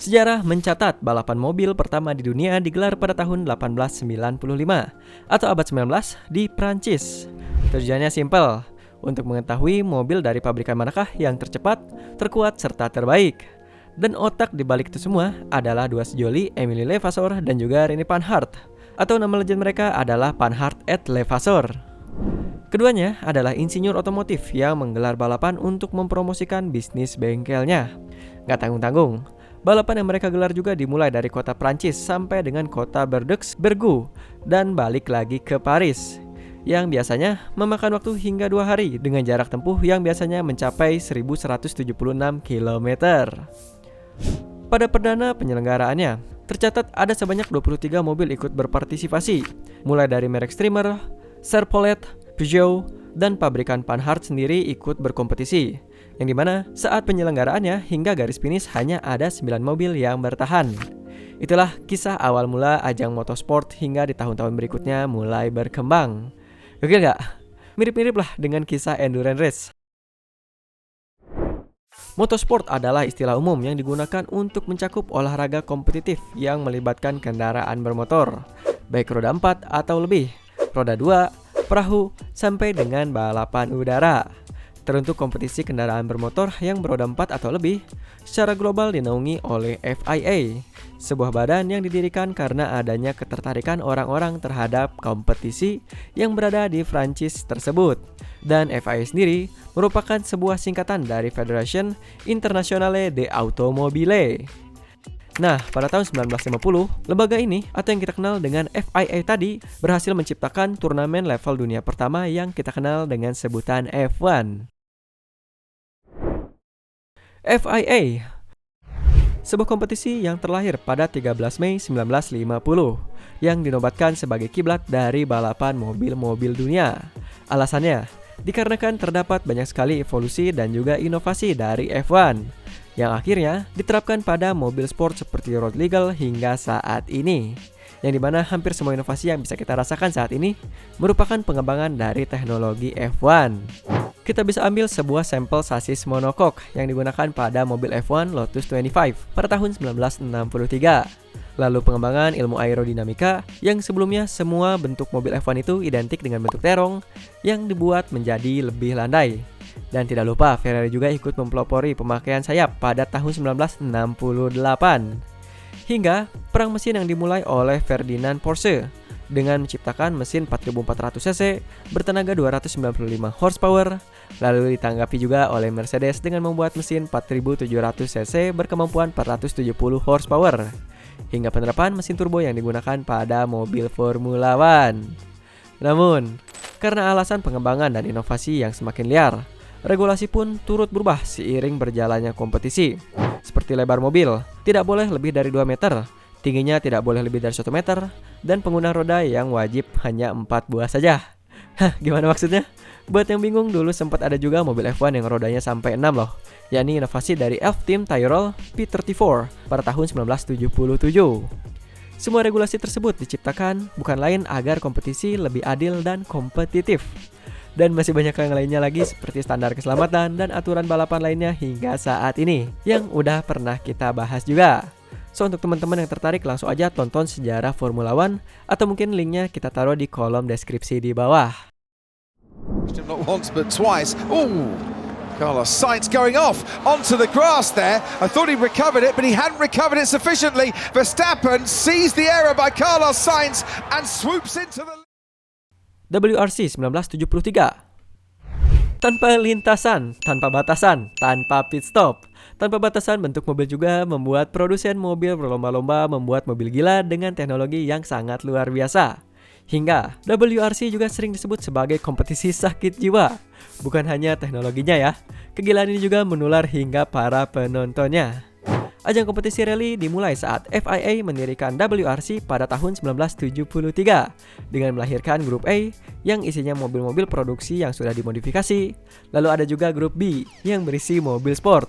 Sejarah mencatat balapan mobil pertama di dunia digelar pada tahun 1895 atau abad 19 di Prancis. Tujuannya simpel, untuk mengetahui mobil dari pabrikan manakah yang tercepat, terkuat, serta terbaik. Dan otak di balik itu semua adalah dua sejoli, Émile Levasseur dan juga René Panhard, atau nama legend mereka adalah Panhard et Levasseur. Keduanya adalah insinyur otomotif yang menggelar balapan untuk mempromosikan bisnis bengkelnya. Gak tanggung-tanggung, balapan yang mereka gelar juga dimulai dari kota Prancis sampai dengan kota Bordeaux, Bergu, dan balik lagi ke Paris, yang biasanya memakan waktu hingga 2 hari dengan jarak tempuh yang biasanya mencapai 1176 km. Pada perdana penyelenggaraannya, tercatat ada sebanyak 23 mobil ikut berpartisipasi, mulai dari merek Streamer, Serpollet, Peugeot, dan pabrikan Panhard sendiri ikut berkompetisi, yang dimana saat penyelenggaraannya hingga garis finish hanya ada 9 mobil yang bertahan. Itulah kisah awal mula ajang motorsport hingga di tahun-tahun berikutnya mulai berkembang. Gokil gak? Mirip-mirip lah dengan kisah endurance race. Motorsport adalah istilah umum yang digunakan untuk mencakup olahraga kompetitif yang melibatkan kendaraan bermotor, baik roda 4 atau lebih, roda 2, perahu, sampai dengan balapan udara. Teruntuk kompetisi kendaraan bermotor yang beroda 4 atau lebih, secara global dinaungi oleh FIA, sebuah badan yang didirikan karena adanya ketertarikan orang-orang terhadap kompetisi yang berada di Prancis tersebut. Dan FIA sendiri merupakan sebuah singkatan dari Fédération Internationale de Automobile. Nah, pada tahun 1950, lembaga ini atau yang kita kenal dengan FIA tadi berhasil menciptakan turnamen level dunia pertama yang kita kenal dengan sebutan F1. FIA, sebuah kompetisi yang terlahir pada 13 Mei 1950 yang dinobatkan sebagai kiblat dari balapan mobil-mobil dunia. Alasannya, dikarenakan terdapat banyak sekali evolusi dan juga inovasi dari F1 yang akhirnya diterapkan pada mobil sport seperti road legal hingga saat ini, yang dimana hampir semua inovasi yang bisa kita rasakan saat ini merupakan pengembangan dari teknologi F1. Kita bisa ambil sebuah sampel sasis monocoque yang digunakan pada mobil F1 Lotus 25 pada tahun 1963. Lalu pengembangan ilmu aerodinamika yang sebelumnya semua bentuk mobil F1 itu identik dengan bentuk terong yang dibuat menjadi lebih landai. Dan tidak lupa Ferrari juga ikut mempelopori pemakaian sayap pada tahun 1968. Hingga perang mesin yang dimulai oleh Ferdinand Porsche dengan menciptakan mesin 4400 cc bertenaga 295 horsepower, lalu ditanggapi juga oleh Mercedes dengan membuat mesin 4700 cc berkemampuan 470 horsepower, hingga penerapan mesin turbo yang digunakan pada mobil Formula One. Namun, karena alasan pengembangan dan inovasi yang semakin liar, regulasi pun turut berubah seiring berjalannya kompetisi. Seperti lebar mobil, tidak boleh lebih dari 2 meter, tingginya tidak boleh lebih dari 1 meter, dan pengguna roda yang wajib hanya 4 buah saja. Hah, gimana maksudnya? Buat yang bingung, dulu sempat ada juga mobil F1 yang rodanya sampai 6 loh, yakni inovasi dari Elf Team Tyrrell P34 pada tahun 1977. Semua regulasi tersebut diciptakan bukan lain agar kompetisi lebih adil dan kompetitif. Dan masih banyak yang lainnya lagi seperti standar keselamatan dan aturan balapan lainnya hingga saat ini yang udah pernah kita bahas juga. So, untuk teman-teman yang tertarik langsung aja tonton sejarah Formula One atau mungkin linknya kita taruh di kolom deskripsi di bawah. Not once but twice. Ooh, Carlos Sainz going off onto the grass there. I thought he recovered it, but he hadn't recovered it sufficiently. Verstappen sees the error by Carlos Sainz and swoops into the... WRC 1973. Tanpa lintasan, tanpa batasan, tanpa pit stop. Tanpa batasan bentuk mobil juga membuat produsen mobil berlomba-lomba membuat mobil gila dengan teknologi yang sangat luar biasa. Hingga WRC juga sering disebut sebagai kompetisi sakit jiwa. Bukan hanya teknologinya ya, kegilaan ini juga menular hingga para penontonnya. Ajang kompetisi rally dimulai saat FIA mendirikan WRC pada tahun 1973 dengan melahirkan grup A yang isinya mobil-mobil produksi yang sudah dimodifikasi. Lalu ada juga grup B yang berisi mobil sport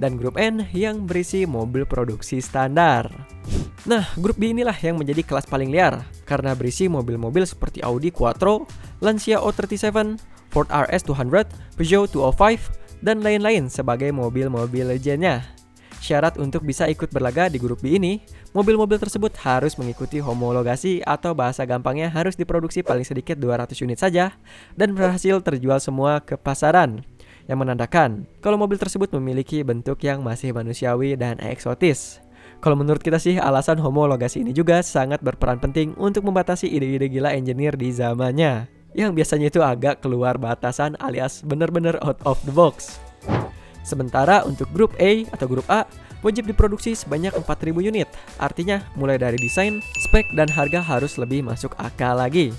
dan grup N yang berisi mobil produksi standar. Nah, grup B inilah yang menjadi kelas paling liar karena berisi mobil-mobil seperti Audi Quattro, Lancia O37, Ford RS200, Peugeot 205, dan lain-lain sebagai mobil-mobil legendnya. Syarat untuk bisa ikut berlaga di grup B ini, mobil-mobil tersebut harus mengikuti homologasi atau bahasa gampangnya harus diproduksi paling sedikit 200 unit saja dan berhasil terjual semua ke pasaran, yang menandakan kalau mobil tersebut memiliki bentuk yang masih manusiawi dan eksotis. Kalau menurut kita sih, alasan homologasi ini juga sangat berperan penting untuk membatasi ide-ide gila engineer di zamannya, yang biasanya itu agak keluar batasan alias bener-bener out of the box. Sementara untuk grup A atau grup A, wajib diproduksi sebanyak 4.000 unit. Artinya mulai dari desain, spek, dan harga harus lebih masuk akal lagi.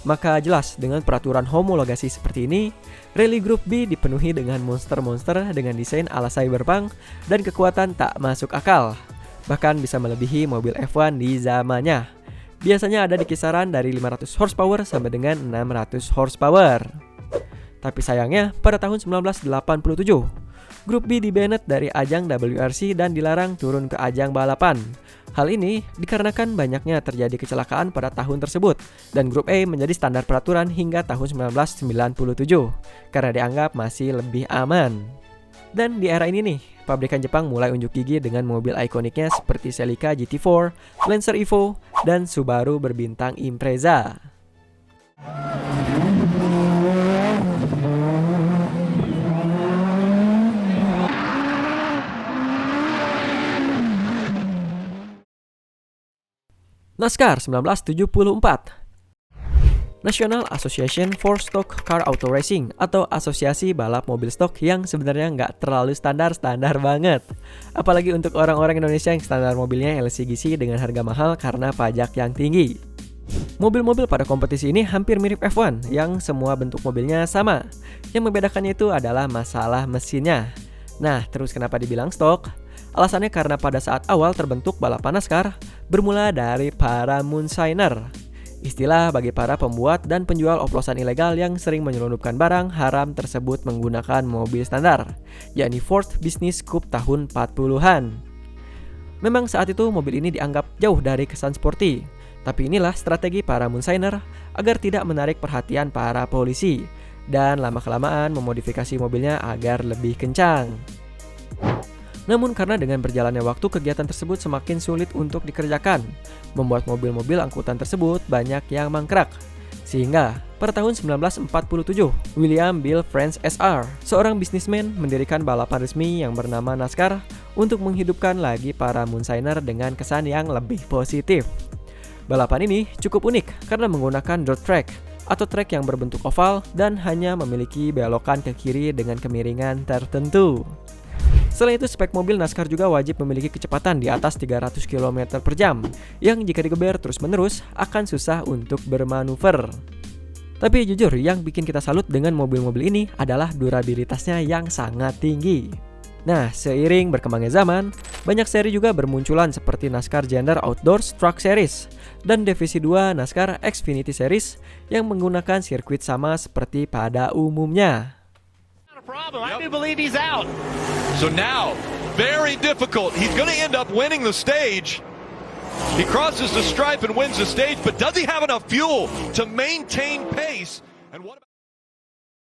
Maka jelas dengan peraturan homologasi seperti ini, rally grup B dipenuhi dengan monster-monster dengan desain ala cyberpunk dan kekuatan tak masuk akal. Bahkan bisa melebihi mobil F1 di zamannya. Biasanya ada di kisaran dari 500 horsepower sampai dengan 600 horsepower. Tapi sayangnya pada tahun 1987, grup B di-banned dari ajang WRC dan dilarang turun ke ajang balapan. Hal ini dikarenakan banyaknya terjadi kecelakaan pada tahun tersebut dan grup A menjadi standar peraturan hingga tahun 1997 karena dianggap masih lebih aman. Dan di era ini nih, pabrikan Jepang mulai unjuk gigi dengan mobil ikoniknya seperti Celica GT4, Lancer Evo, dan Subaru berbintang Impreza. NASCAR 1974. National Association for Stock Car Auto Racing atau Asosiasi Balap Mobil Stok yang sebenarnya nggak terlalu standar banget. Apalagi untuk orang-orang Indonesia yang standar mobilnya LCGC dengan harga mahal karena pajak yang tinggi. Mobil-mobil pada kompetisi ini hampir mirip F1 yang semua bentuk mobilnya sama. Yang membedakannya itu adalah masalah mesinnya. Nah, terus kenapa dibilang stok? Alasannya karena pada saat awal terbentuk balapan NASCAR bermula dari para moonshiner, istilah bagi para pembuat dan penjual oplosan ilegal yang sering menyelundupkan barang haram tersebut menggunakan mobil standar, yakni Ford Business Coupe tahun 40-an. Memang saat itu mobil ini dianggap jauh dari kesan sporty, tapi inilah strategi para moonshiner agar tidak menarik perhatian para polisi dan lama-kelamaan memodifikasi mobilnya agar lebih kencang. Namun karena dengan berjalannya waktu kegiatan tersebut semakin sulit untuk dikerjakan, membuat mobil-mobil angkutan tersebut banyak yang mangkrak. Sehingga pada tahun 1947, William Bill France SR, seorang bisnismen mendirikan balapan resmi yang bernama NASCAR untuk menghidupkan lagi para moonshiner dengan kesan yang lebih positif. Balapan ini cukup unik karena menggunakan dirt track atau trek yang berbentuk oval dan hanya memiliki belokan ke kiri dengan kemiringan tertentu. Selain itu, spek mobil NASCAR juga wajib memiliki kecepatan di atas 300 km per jam, yang jika digeber terus-menerus akan susah untuk bermanuver. Tapi jujur, yang bikin kita salut dengan mobil-mobil ini adalah durabilitasnya yang sangat tinggi. Nah, seiring berkembangnya zaman, banyak seri juga bermunculan seperti NASCAR Gender Outdoors Truck Series dan Divisi 2 NASCAR Xfinity Series yang menggunakan sirkuit sama seperti pada umumnya. I do believe he's out. So now, very difficult. He's going to end up winning the stage. He crosses the stripe and wins the stage, but does he have enough fuel to maintain pace? And what about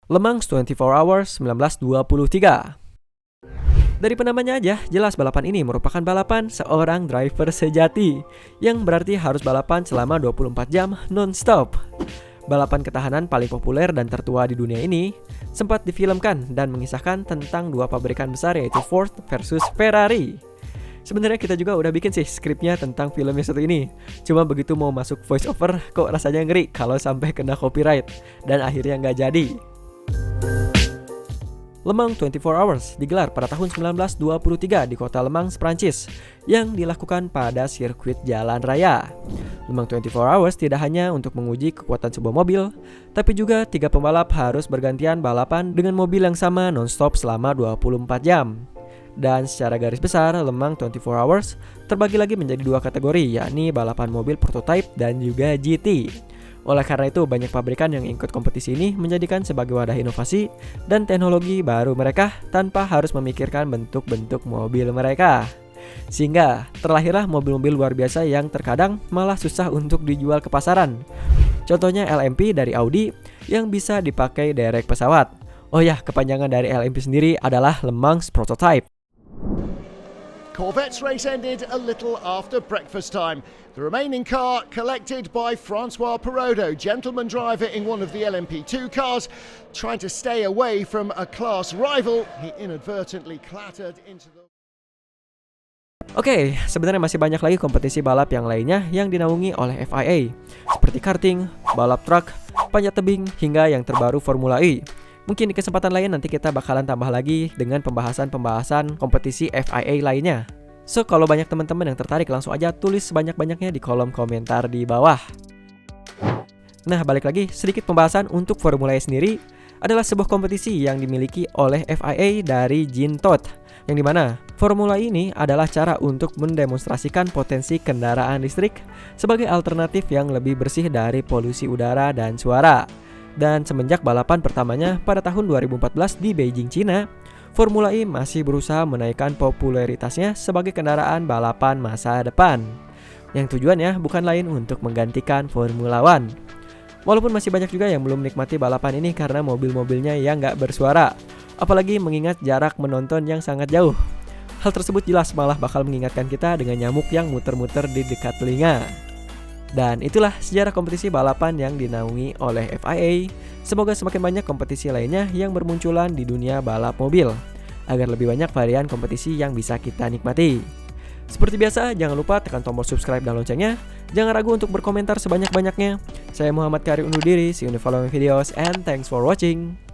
Le Mans 24 Hours 1923. Dari penamanya aja, jelas balapan ini merupakan balapan seorang driver sejati, yang berarti harus balapan selama 24 jam non-stop. Balapan ketahanan paling populer dan tertua di dunia ini sempat difilmkan dan mengisahkan tentang dua pabrikan besar yaitu Ford versus Ferrari. Sebenarnya kita juga udah bikin sih skripnya tentang film yang satu ini. Cuma begitu mau masuk voice over kok rasanya ngeri kalau sampai kena copyright dan akhirnya nggak jadi. Le Mans 24 Hours digelar pada tahun 1923 di kota Le Mans, Prancis, yang dilakukan pada sirkuit jalan raya. Le Mans 24 Hours tidak hanya untuk menguji kekuatan sebuah mobil, tapi juga 3 pembalap harus bergantian balapan dengan mobil yang sama non-stop selama 24 jam. Dan secara garis besar, Le Mans 24 Hours terbagi lagi menjadi 2 kategori, yakni balapan mobil prototype dan juga GT. Oleh karena itu, banyak pabrikan yang ikut kompetisi ini menjadikan sebagai wadah inovasi dan teknologi baru mereka tanpa harus memikirkan bentuk-bentuk mobil mereka. Sehingga terlahirlah mobil-mobil luar biasa yang terkadang malah susah untuk dijual ke pasaran. Contohnya LMP dari Audi yang bisa dipakai derek pesawat, Oh ya, kepanjangan dari LMP sendiri adalah Le Mans Prototype. Corvette's race ended a little after breakfast time. The remaining car collected by Francois Perrodo, gentleman driver in one of the LMP2 cars. Trying to stay away from a class rival, he inadvertently clattered into the... Oke, sebenarnya masih banyak lagi kompetisi balap yang lainnya yang dinaungi oleh FIA, seperti karting, balap truk, panjat tebing, hingga yang terbaru Formula E. Mungkin di kesempatan lain nanti kita bakalan tambah lagi dengan pembahasan-pembahasan kompetisi FIA lainnya. So, kalau banyak teman-teman yang tertarik, langsung aja tulis sebanyak-banyaknya di kolom komentar di bawah. Nah, balik lagi, sedikit pembahasan untuk Formula E sendiri adalah sebuah kompetisi yang dimiliki oleh FIA dari Jean Todt, yang dimana formula ini adalah cara untuk mendemonstrasikan potensi kendaraan listrik sebagai alternatif yang lebih bersih dari polusi udara dan suara. Dan semenjak balapan pertamanya pada tahun 2014 di Beijing, Cina, Formula E masih berusaha menaikkan popularitasnya sebagai kendaraan balapan masa depan, yang tujuannya bukan lain untuk menggantikan Formula One. Walaupun masih banyak juga yang belum menikmati balapan ini karena mobil-mobilnya yang nggak bersuara, apalagi mengingat jarak menonton yang sangat jauh. Hal tersebut jelas malah bakal mengingatkan kita dengan nyamuk yang muter-muter di dekat telinga. Dan itulah sejarah kompetisi balapan yang dinaungi oleh FIA. Semoga semakin banyak kompetisi lainnya yang bermunculan di dunia balap mobil, agar lebih banyak varian kompetisi yang bisa kita nikmati. Seperti biasa, jangan lupa tekan tombol subscribe dan loncengnya. Jangan ragu untuk berkomentar sebanyak-banyaknya. Saya Muhammad Karim undur diri. See you in the following videos and thanks for watching.